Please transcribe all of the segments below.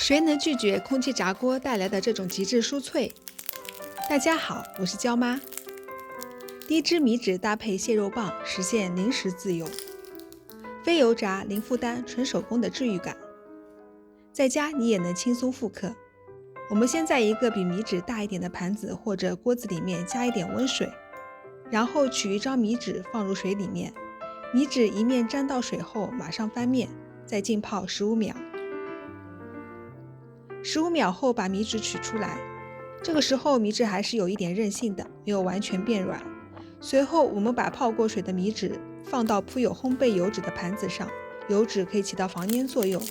谁能拒绝空气炸锅带来的这种极致酥脆？大家好，我是焦妈。低脂米脂搭配蟹肉棒，实现零食自由，非油炸、零负担、纯手工的治愈感。在家你也能轻松复刻。我们先在一个比米纸大一点的盘子或者锅子里面加一点温水，然后取一张米纸放入水里面，米纸一面沾到水后马上翻面，再浸泡15秒。15秒后把米纸取出来，这个时候米纸还是有一点韧性的，没有完全变软。随后我们把泡过水的米纸放到铺有烘焙油纸的盘子上，油纸可以起到防粘作用。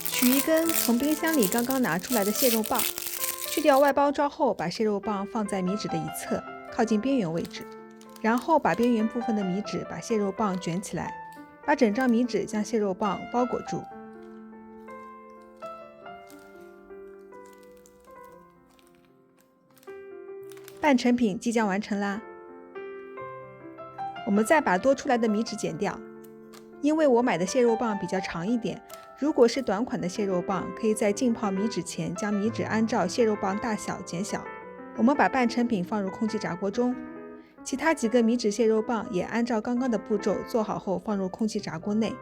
取一根从冰箱里刚刚拿出来的蟹肉棒，去掉外包装后，把蟹肉棒放在米纸的一侧，靠近边缘位置，然后把边缘部分的米纸把蟹肉棒卷起来，把整张米纸将蟹肉棒包裹住。半成品即将完成啦！我们再把多出来的米纸剪掉，因为我买的蟹肉棒比较长一点，如果是短款的蟹肉棒，可以在浸泡米纸前将米纸按照蟹肉棒大小减小。我们把半成品放入空气炸锅中，其他几个米纸蟹肉棒也按照刚刚的步骤做好后放入空气炸锅内。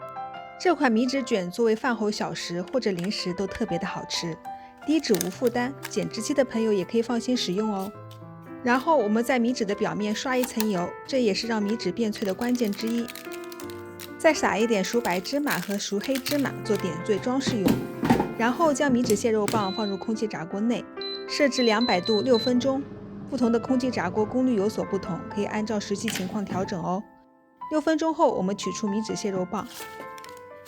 这款米纸卷作为饭后小食或者零食都特别的好吃，低脂无负担，减脂期的朋友也可以放心食用哦。然后我们在米纸的表面刷一层油，这也是让米纸变脆的关键之一。再撒一点熟白芝麻和熟黑芝麻做点缀装饰用。然后将米纸蟹肉棒放入空气炸锅内，设置200度6分钟。不同的空气炸锅功率有所不同，可以按照实际情况调整哦。6分钟后，我们取出米纸蟹肉棒，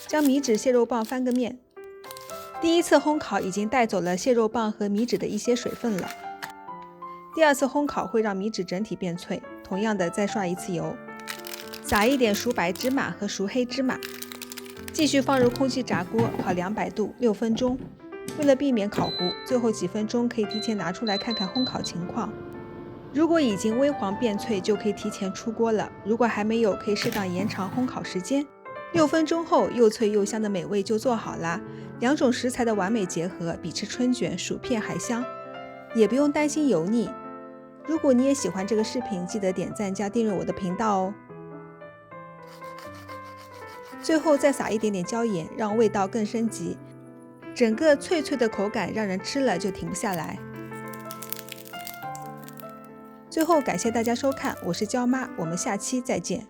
将米纸蟹肉棒翻个面。第一次烘烤已经带走了蟹肉棒和米纸的一些水分了。第二次烘烤会让米纸整体变脆，同样的再刷一次油，撒一点熟白芝麻和熟黑芝麻，继续放入空气炸锅烤200度6分钟。为了避免烤糊，最后几分钟可以提前拿出来看看烘烤情况。如果已经微黄变脆，就可以提前出锅了；如果还没有，可以适当延长烘烤时间。6分钟后，又脆又香的美味就做好啦。两种食材的完美结合，比吃春卷、薯片还香，也不用担心油腻。如果你也喜欢这个视频，记得点赞加订阅我的频道哦。最后再撒一点点椒盐，让味道更升级。整个脆脆的口感让人吃了就停不下来。最后感谢大家收看，我是焦妈，我们下期再见。